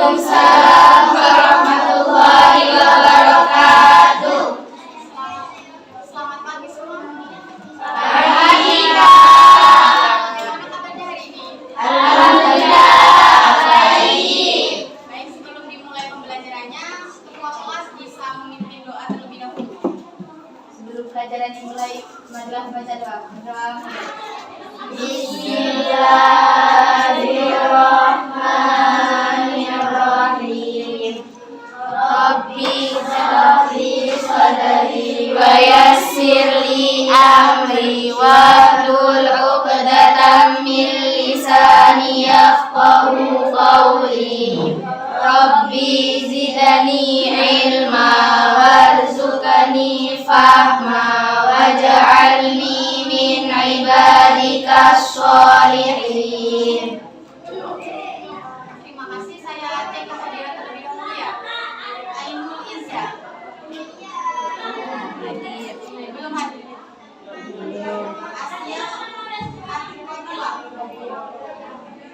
Waalaikumsalam warahmatullahi wabarakatuh. Selamat pagi semua. Pagi Kak. Bagaimana kabarnya hari ini? Alhamdulillah baik. Baik, sebelum dimulai pembelajarannya, ketua kelas bisa memimpin doa terlebih dahulu. Sebelum pelajaran dimulai, marilah baca doa. Bismillahirrahmanirrahim. Rabbi shrah li sadri wa yassir li amri wahlul 'uqdatam min lisani yafqahu qawli. Rabbi zidni ilma warzuqni fahma waj'alni min ibadikas sholihin. Terima kasih, saya cek kehadiran terlebih dahulu ya. Ainul Izzah. Belum hadir. Asia Afiqatullah.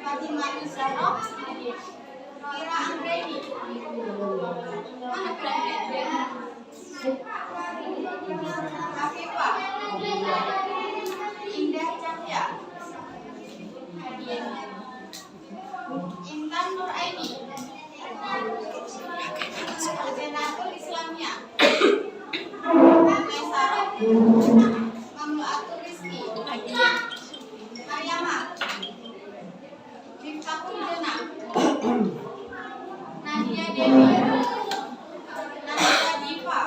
Fatimah Yusra. Kira Anggreni. Mana Kira Anggreni? Afifah. Indah Cahya. Intan Nuraini. Zenatul Islamiyah. Maisarah. Mamluatul Rizki. Maryama. Miftahul Jannah. Nadia Dewi. Nadia Diva.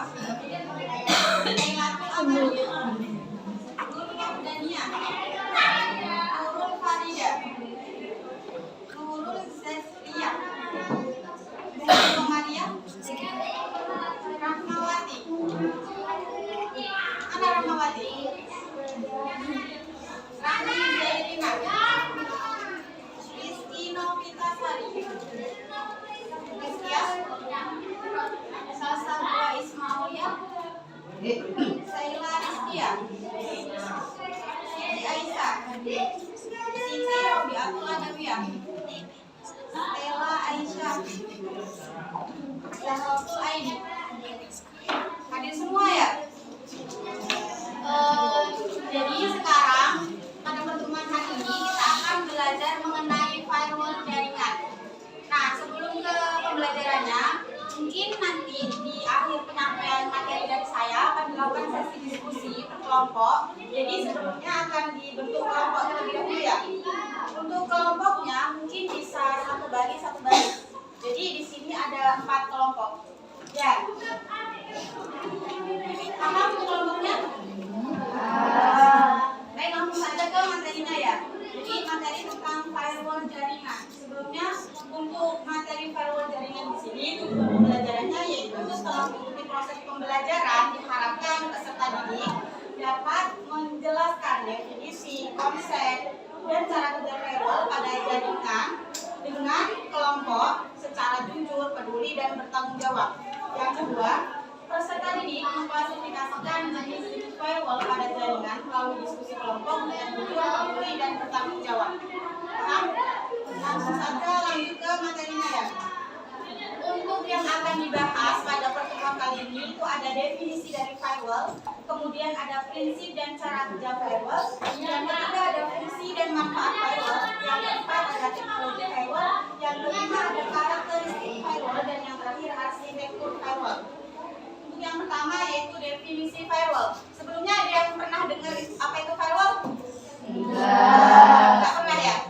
Lailatul Amalia. Nurul Dania. Nurul Farida. Nurul Zesria. Nurul Maria. Rahmawati. Ana Rahmawati. Rani Zairina. Rizky Novitasari. Rizkia. Salsa Bua Ismaulia. Saila Rizkia. Siti Aisyah. Siti Robiatul Adawiyah. Stella Aisyah. Zahratul Aini. Hadir semua ya? Jadi sekarang pada pertemuan hari ini kita akan belajar mengenai firewall jaringan. Nah, sebelum ke pembelajarannya, mungkin nanti di akhir penyampaian materi dari saya akan dilakukan sesi diskusi per kelompok. Jadi sebelumnya akan dibentuk kelompok terlebih dahulu ya. Untuk kelompoknya mungkin bisa satu baris. Jadi di sini ada 4 kelompok. Ya. Paham kelompoknya? Baik, langsung saja ke materinya ya. Jadi materi tentang firewall jaringan. Sebelumnya untuk materi firewall jaringan di sini tujuan pembelajarannya yaitu setelah mengikuti proses pembelajaran diharapkan peserta didik dapat menjelaskan definisi, konsep, dan cara kerja firewall pada jaringan dengan kelompok secara jujur, peduli, dan bertanggung jawab. Yang kedua, peserta didik mengklasifikasikan jenis-jenis firewall pada jaringan melalui diskusi kelompok dengan jujur, peduli, dan bertanggung jawab. Paham? Langsung saja lanjut ke materinya ya. Untuk yang akan dibahas pada pertemuan kali ini itu ada definisi dari firewall, kemudian ada prinsip dan cara kerja firewall, yang ketiga ada fungsi dan manfaat firewall, yang keempat ada teknologi firewall, yang kelima ada karakteristik firewall, dan yang terakhir arsitektur firewall. Untuk yang pertama yaitu definisi firewall. Sebelumnya ada yang pernah dengar apa itu firewall? Enggak pernah ya?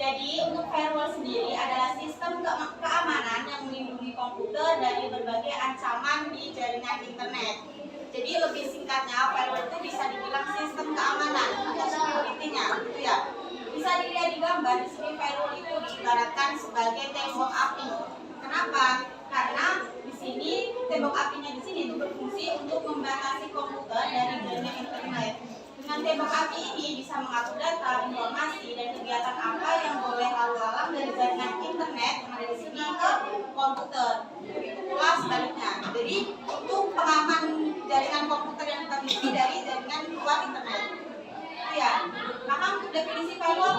Jadi untuk firewall sendiri adalah sistem keamanan yang melindungi komputer dari berbagai ancaman di jaringan internet. Jadi lebih singkatnya firewall itu bisa dibilang sistem keamanan atau security-nya, gitu ya. Bisa dilihat di gambar di sini firewall itu diibaratkan sebagai tembok api. Kenapa? Karena di sini tembok apinya di sini itu berfungsi untuk membatasi komputer dari jaringan internet. Dengan tembok api ini bisa mengatur data, informasi, dan kegiatan apa yang boleh lalu lalang dari jaringan internet yang ada di sini ke komputer. Begitu pula sebaliknya. Jadi untuk pengaman jaringan komputer yang kita miliki dari jaringan luar internet. Ya, paham definisi firewall?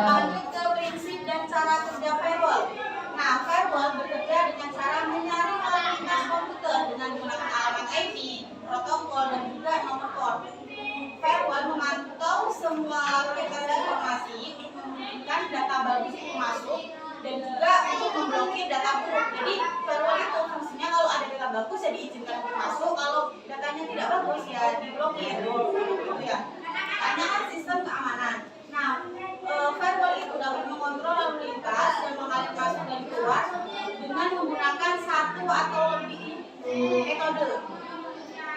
Lanjut ke prinsip dan cara kerja itu memblokir data buruk. Jadi firewall itu fungsinya kalau ada data bagus ya diizinkan untuk masuk, kalau datanya tidak bagus ya diblokir. Gitu ya. Hanya kan sistem keamanan. Nah, firewall itu dapat mengontrol lalu lintas dan mengalir masuk dan keluar dengan menggunakan satu atau lebih metode.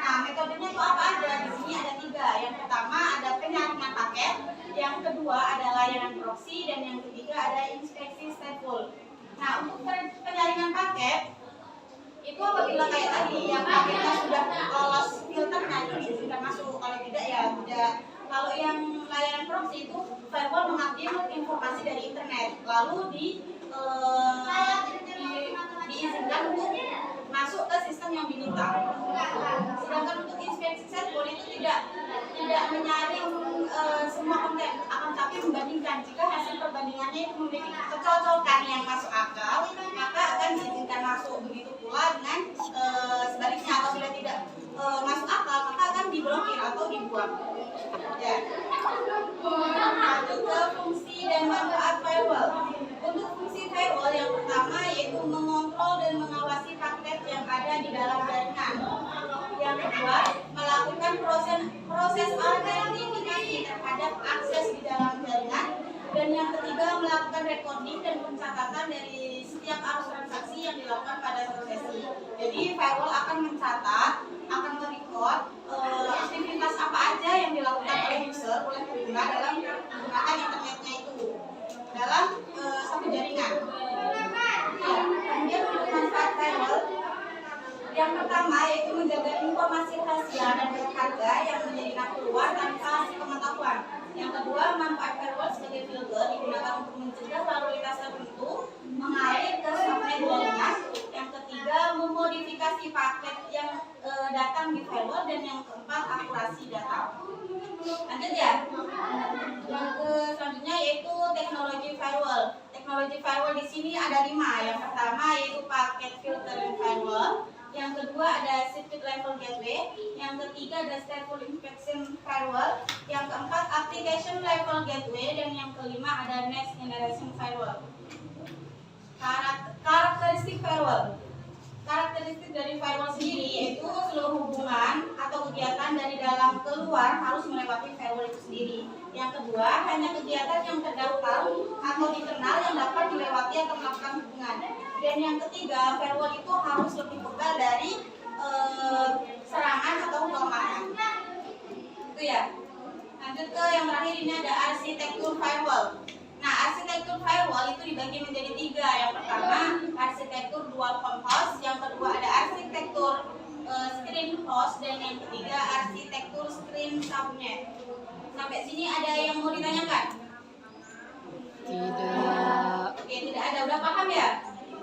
Nah, metodenya itu apa aja? Di sini ada 3. Yang pertama ada penyaringan paket, yang kedua ada layanan proxy, dan yang ketiga ada inspeksi stateful. Nah, untuk penyaringan paket itu apabila kayak tadi yang paketnya sudah lolos filternya itu diizinkan masuk, kalau tidak ya tidak. Kalau yang layanan proxy itu firewall mengupload informasi dari internet, lalu diizinkan untuk masuk ke sistem yang diminta. Sedangkan untuk inspeksi stateful itu tidak menyaring semua konten, akan tapi membandingkan. Jika hasil perbandingannya itu memiliki kecocokan yang masuk akal, maka akan diizinkan masuk. Begitu pula dengan sebaliknya, apabila tidak masuk akal, maka akan diblokir atau dibuang. Ya. Lanjut ke fungsi dan manfaat firewall. Untuk fungsi firewall yang pertama yaitu mengontrol dan mengawasi paket yang ada di dalam jaringan. Yang kedua, melakukan proses autentifikasi terhadap akses di dalam jaringan. Dan yang ketiga, melakukan recording dan pencatatan dari setiap arus transaksi yang dilakukan pada satu sesi. Jadi firewall akan mencatat, akan merecord aktivitas apa aja yang dilakukan oleh user, oleh pengguna dalam menggunakan internetnya itu dalam satu jaringan. Ya, kemudian untuk manfaat firewall yang pertama yaitu menjaga informasi rahasia dan berharga yang menjadi nak keluar tanpa pengetahuan. Yang kedua, manfaat firewall sebagai filter digunakan untuk mencegah lalu lintas tertentu mengalir ke subnet jaringan. Yang ketiga, memodifikasi paket yang datang di firewall, dan yang keempat, akurasi data. Lanjut ya. Yang selanjutnya yaitu teknologi firewall. Teknologi firewall di sini ada 5. Yang pertama yaitu paket filtering firewall. Yang kedua ada circuit level gateway. Yang ketiga ada stateful inspection firewall. Yang keempat application level gateway, dan yang kelima ada next generation firewall. Karakteristik firewall. Karakteristik dari firewall sendiri yaitu seluruh hubungan atau kegiatan dari dalam keluar harus melewati firewall itu sendiri. Yang kedua, hanya kegiatan yang terdaftar atau dikenal yang dapat dilewati atau melakukan hubungan. Dan yang ketiga, firewall itu harus lebih peka dari serangan atau kelemahan. Itu ya. Lanjut ke yang terakhir, ini ada arsitektur firewall. Nah, arsitektur firewall itu dibagi menjadi 3. Yang pertama, arsitektur dual home host. Yang kedua ada arsitektur screen host, dan yang ketiga arsitektur screen subnet. Sampai sini ada yang mau ditanyakan? Tidak. Oke, tidak ada. Udah paham ya?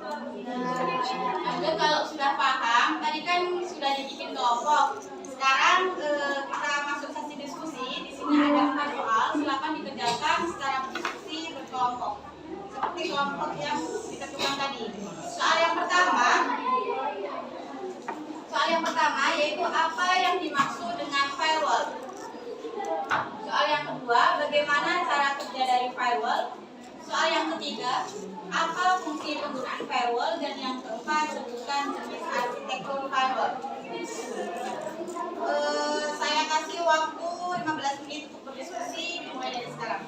Nah, kalau sudah paham, tadi kan sudah dibikin kelompok. Sekarang kita masuk sesi diskusi. Di sini ada 4 soal. Silakan dikerjakan secara berdiskusi berkelompok. Seperti kelompok yang ditentukan tadi. Soal yang pertama yaitu apa yang dimaksud dengan firewall. Soal yang kedua, bagaimana cara kerja dari firewall. Soal yang ketiga, apa fungsi penggunaan firewall, dan yang keempat, sebutkan jenis arsitektur firewall. Saya kasih waktu 15 menit untuk berdiskusi, dimulai dari sekarang.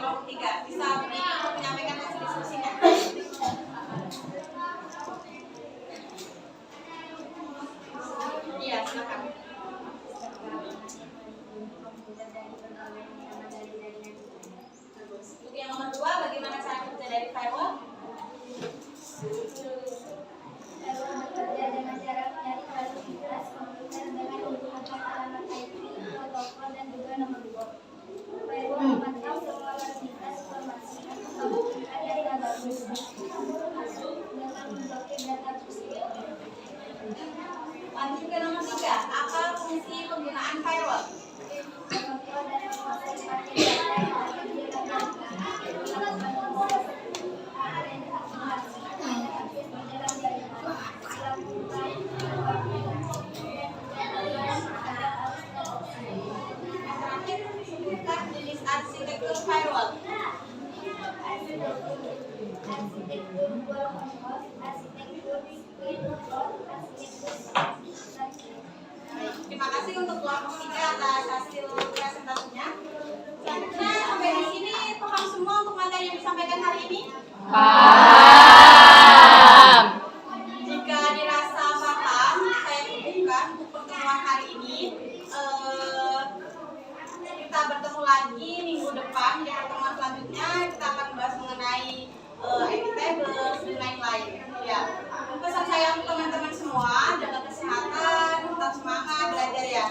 kelompok 3. Bisa berdiri untuk menyampaikan hasil diskusinya. Iya, silakan. Untuk yang nomor 2, bagaimana cara kerja dari firewall? Bekerja dengan cara menyatukan aktivitas komputer dengan menggunakan alamat IP, protokol, dan juga nomor port. Firewall memantau semua aktivitas informasi yang dari database masuk dengan memblokir data tersebut. Lanjut ke nomor 3, apa fungsi penggunaan firewall? Mengontrol dan menguasai paket data yang ada di database. Jenis arsitektur firewall. Arsitektur dual host, arsitektur split host, arsitektur Baik, terima kasih untuk kelompok 3 atas hasil presentasinya. Selanjutnya sampai di sini paham semua untuk materi yang disampaikan hari ini? Paham. Jika dirasa paham, saya cukupkan untuk pertemuan hari ini. Kita bertemu lagi minggu depan di pertemuan selanjutnya. Kita akan bahas mengenai IP tables dan lain-lain. Ya, pesan saya untuk teman-teman semua, jaga kesehatan, tetap semangat belajar ya.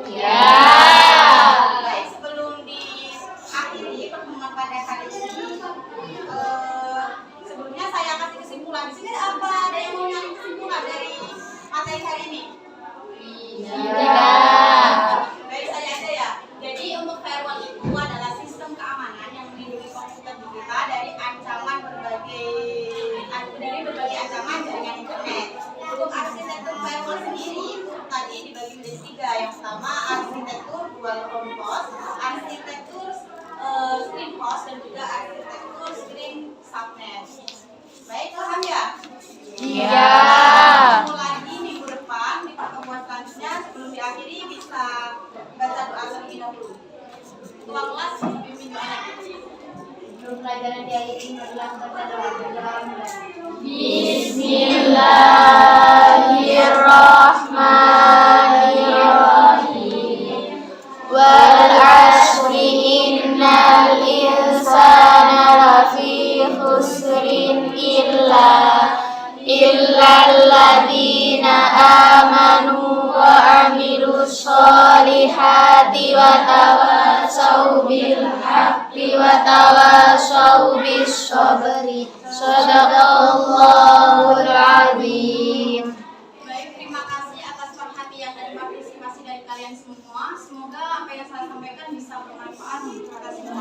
Ya. Baik, sebelum diakhiri pertemuan pada hari ini, sebelumnya saya kasih kesimpulan. Di sini ada yang mau nyari kesimpulan dari materi hari ini? Tidak. Baik, saya ada ya. Jadi untuk firewall itu adalah sistem keamanan yang melindungi komputer kita dari berbagai ancaman jaringan internet. Untuk arsitektur firewall sendiri itu tadi dibagi menjadi 3. Yang pertama arsitektur dual home host, arsitektur screen host, dan juga arsitektur screen subnet. Baik, paham ya? Iya. Ketemu lagi minggu depan di pertemuan selanjutnya. Sebelum diakhiri bisa baca doa terlebih dahulu. Ketua kelas bimbing doa. Untuk pelajaran di hari ini adalah baca doa. Bismillahirrahmanirrahim. Wal 'ashri innal insana lafi khusrin illal ladzina amanu wa 'amilus sholihati wa tawasaw bil haqqi wa tawasaw bis sabri. Shadaqallahul azim. Baik, terima kasih atas perhatian dan partisipasi dari kalian semua. Semoga apa yang saya sampaikan bisa bermanfaat. Terima kasih.